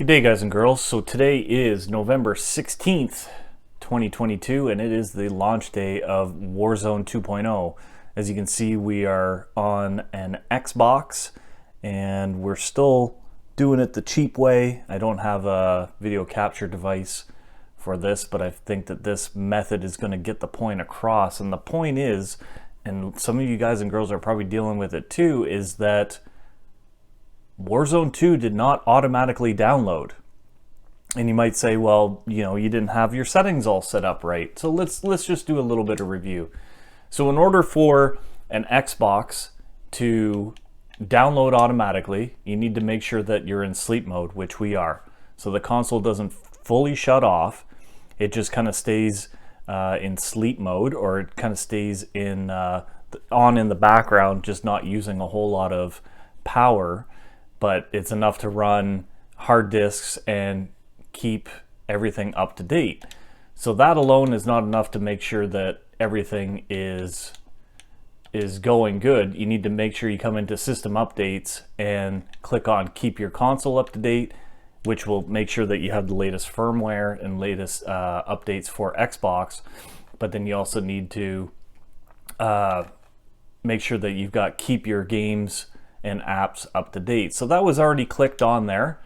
Good day, guys and girls. So today is November 16th, 2022, and it is the launch day of Warzone 2.0. As you can see, we are on an Xbox, and we're still doing it the cheap way. I don't have a video capture device for this, but I think that this method is going to get the point across. And the point is, and some of you guys and girls are probably dealing with it too, is that Warzone 2 did not automatically download. And you might say, well, you know, you didn't have your settings all set up right. So let's just do a little bit of review. So in order for an Xbox to download automatically, you need to make sure that you're in sleep mode, which we are. So the console doesn't fully shut off. It just kind of stays in sleep mode, or it kind of stays in on in the background, just not using a whole lot of power. But it's enough to run hard disks and keep everything up to date. So that alone is not enough to make sure that everything is going good. You need to make sure you come into system updates and click on keep your console up to date, which will make sure that you have the latest firmware and latest updates for Xbox. But then you also need to make sure that you've got keep your games and apps up to date. So that was already clicked on there.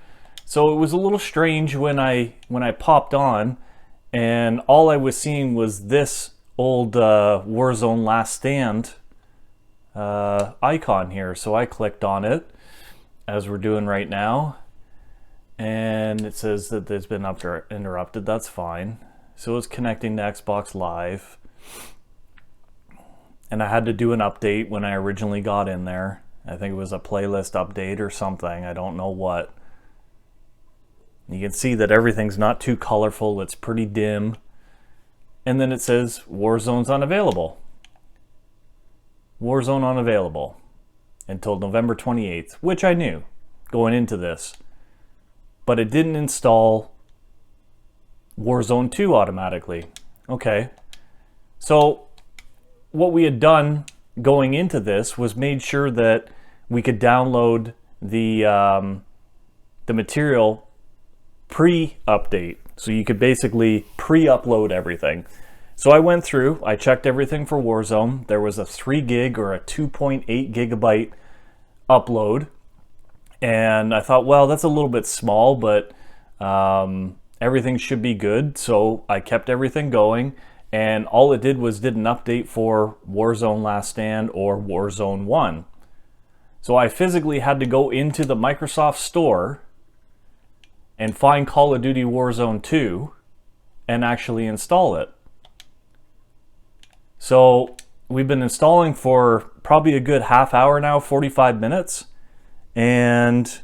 So it was a little strange when I popped on, and all I was seeing was this old Warzone Last Stand icon here. So I clicked on it, as we're doing right now, and it says that there's been interrupted. That's fine. So it's connecting to Xbox Live, and I had to do an update when I originally got in there. I think it was a playlist update or something. I don't know what. You can see that everything's not too colorful. It's pretty dim. And then it says Warzone's unavailable. Warzone unavailable until November 28th, which I knew going into this. But it didn't install Warzone 2 automatically. Okay. So what we had done going into this was made sure that we could download the material pre-update. So you could basically pre-upload everything. So I went through, I checked everything for Warzone. There was a 3 gig or a 2.8 gigabyte upload. And I thought, well, that's a little bit small, but everything should be good. So I kept everything going. And all it did was did an update for Warzone Last Stand or Warzone 1. So I physically had to go into the Microsoft Store and find Call of Duty Warzone 2 and actually install it. So we've been installing for probably a good half hour now, 45 minutes. And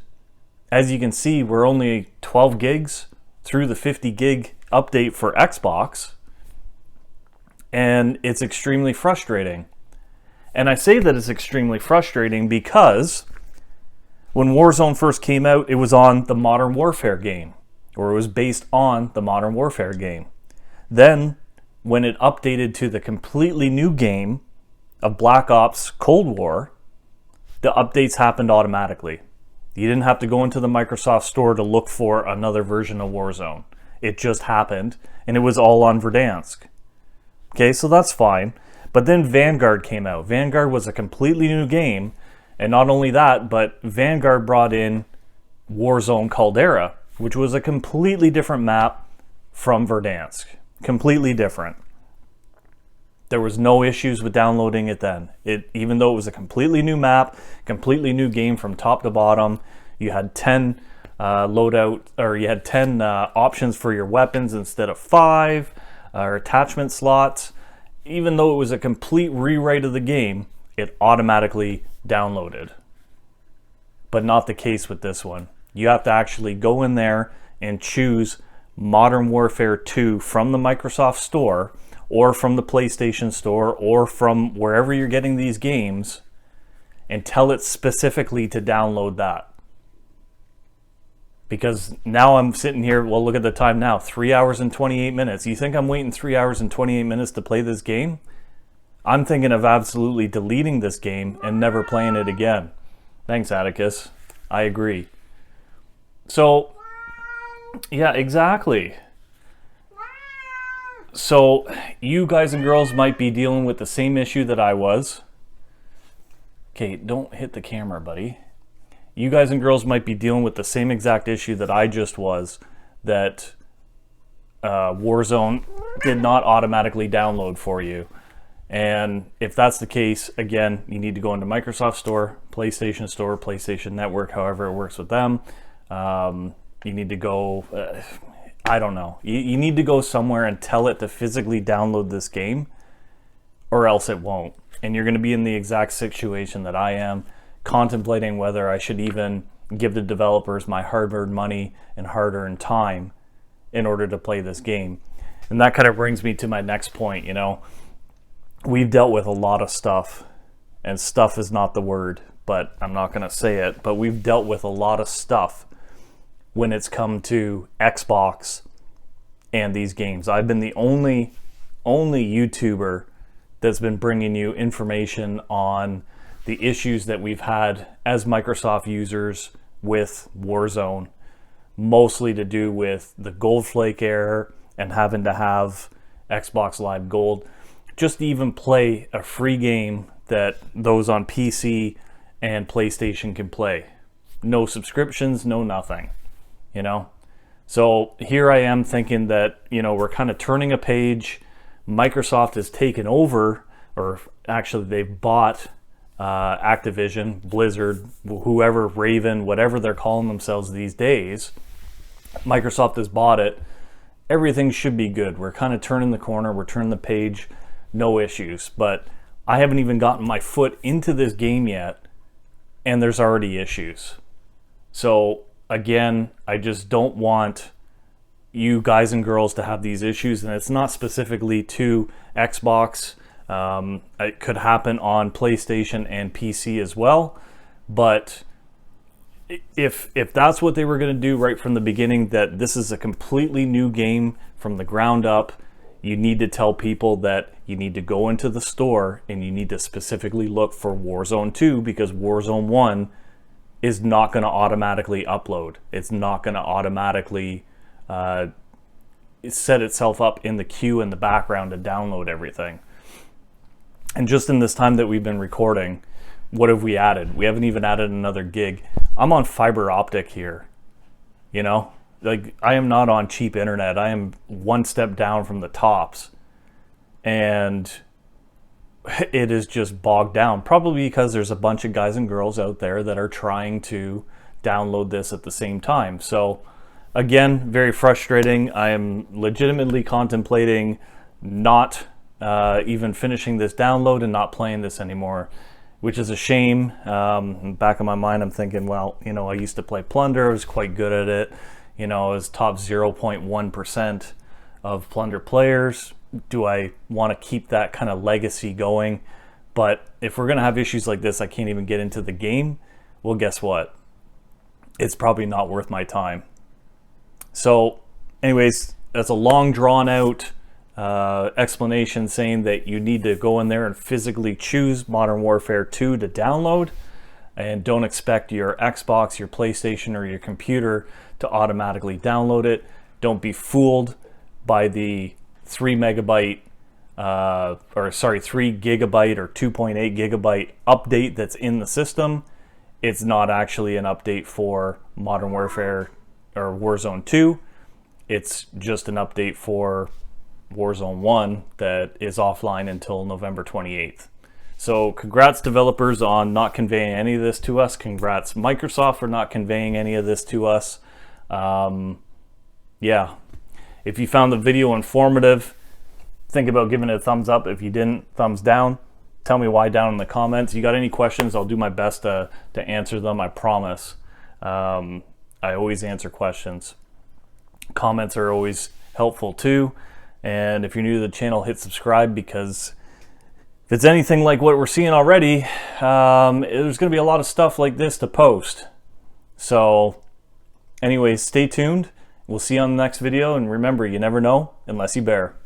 as you can see, we're only 12 gigs through the 50 gig update for Xbox. And it's extremely frustrating. And I say that it's extremely frustrating because when Warzone first came out, it was on the Modern Warfare game, or it was based on the Modern Warfare game. Then, when it updated to the completely new game of Black Ops Cold War, the updates happened automatically. You didn't have to go into the Microsoft Store to look for another version of Warzone. It just happened, and it was all on Verdansk. Okay, so that's fine. But then Vanguard came out. Vanguard was a completely new game. And not only that, but Vanguard brought in Warzone Caldera, which was a completely different map from Verdansk. Completely different. There was no issues with downloading it then. Even though it was a completely new map, completely new game from top to bottom, you had 10 options for your weapons instead of 5. Or attachment slots. Even though it was a complete rewrite of the game, it automatically downloaded. But not the case with this one. You have to actually go in there and choose Modern Warfare 2 from the Microsoft Store, or from the PlayStation Store, or from wherever you're getting these games, and tell it specifically to download that. Because now I'm sitting here, well, look at the time now, 3 hours and 28 minutes. You think I'm waiting 3 hours and 28 minutes to play this game? I'm thinking of absolutely deleting this game and never playing it again. Thanks, Atticus. I agree. So Yeah, exactly. So you guys and girls might be dealing with the same issue that I was. Okay, don't hit the camera, buddy. You guys and girls might be dealing with the same exact issue that I just was, that Warzone did not automatically download for you. And if that's the case, again, you need to go into Microsoft Store, PlayStation Network, however it works with them. You need to go, I don't know. You need to go somewhere and tell it to physically download this game, or else it won't. And you're going to be in the exact situation that I am, contemplating whether I should even give the developers my hard-earned money and hard-earned time in order to play this game. And that kind of brings me to my next point. You know, we've dealt with a lot of stuff, and stuff is not the word, but I'm not going to say it, but we've dealt with a lot of stuff when it's come to Xbox and these games. I've been the only YouTuber that's been bringing you information on the issues that we've had as Microsoft users with Warzone, mostly to do with the gold flake error and having to have Xbox Live Gold just to even play a free game that those on PC and PlayStation can play. No subscriptions, no nothing, you know? So here I am thinking that, you know, we're kind of turning a page. Microsoft has taken over, or actually they've bought Activision, Blizzard, whoever, Raven, whatever they're calling themselves these days. Microsoft has bought it. Everything should be good. We're kind of turning the corner. We're turning the page. No issues. But I haven't even gotten my foot into this game yet, and there's already issues. So again, I just don't want you guys and girls to have these issues, and it's not specifically to Xbox. It could happen on PlayStation and PC as well. But if that's what they were going to do right from the beginning, that this is a completely new game from the ground up, you need to tell people that you need to go into the store and you need to specifically look for Warzone 2, because Warzone 1 is not going to automatically upload. It's not going to automatically set itself up in the queue in the background to download everything. And just in this time that we've been recording, what have we added? We haven't even added another gig. I'm on fiber optic here, you know? Like, I am not on cheap internet. I am one step down from the tops. And it is just bogged down, probably because there's a bunch of guys and girls out there that are trying to download this at the same time. So again, very frustrating. I am legitimately contemplating not even finishing this download and not playing this anymore, which is a shame. Back in my mind, I'm thinking, well, you know, I used to play Plunder. I was quite good at it. You know, I was top 0.1% of Plunder players. Do I want to keep that kind of legacy going? But if we're going to have issues like this, I can't even get into the game. Well, guess what? It's probably not worth my time. So anyways, that's a long drawn out explanation saying that you need to go in there and physically choose Modern Warfare 2 to download, and don't expect your Xbox, your PlayStation, or your computer to automatically download it. Don't be fooled by the 3 gigabyte or 2.8 gigabyte update that's in the system. It's not actually an update for Modern Warfare or Warzone 2. It's just an update for Warzone 1 that is offline until November 28th. So congrats developers on not conveying any of this to us. Congrats Microsoft for not conveying any of this to us. Yeah, if you found the video informative, think about giving it a thumbs up. If you didn't, thumbs down. Tell me why down in the comments. You got any questions, I'll do my best to answer them, I promise. I always answer questions. Comments are always helpful too. And if you're new to the channel, hit subscribe, because if it's anything like what we're seeing already, there's going to be a lot of stuff like this to post. So anyways, stay tuned. We'll see you on the next video. And remember, you never know unless you bear.